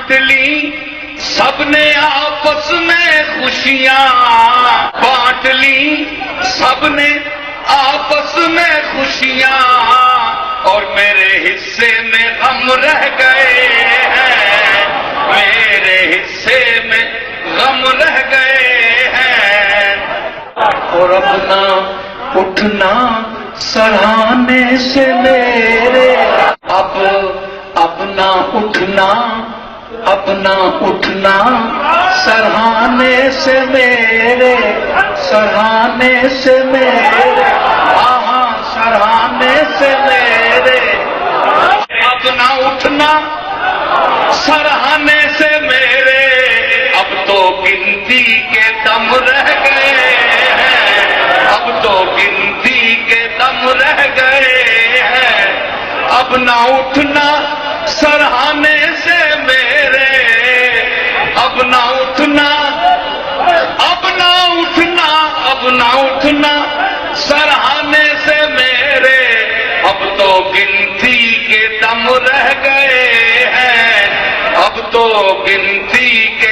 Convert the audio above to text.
بانٹ لی سب نے آپس میں خوشیاں، بانٹ لی سب نے آپس میں خوشیاں، اور میرے حصے میں غم رہ گئے ہیں، میرے حصے میں غم رہ گئے ہیں۔ اور اپنا اٹھنا سراہنے سے میرے، اب اپنا اٹھنا، اپنا اٹھنا سراہنے سے میرے، سراہنے سے میرے، ہاں سراہنے سے میرے، اپنا اٹھنا سراہنے سے میرے، اب تو گنتی کے دم رہ گئے ہیں، اب تو گنتی کے دم رہ گئے ہیں، اب نہ اٹھنا سراہنے سے میرے، اب نہ اٹھنا، اب نہ اٹھنا، اب نہ اٹھنا سراہنے سے میرے، اب تو گنتی کے دم رہ گئے ہیں، اب تو گنتی کے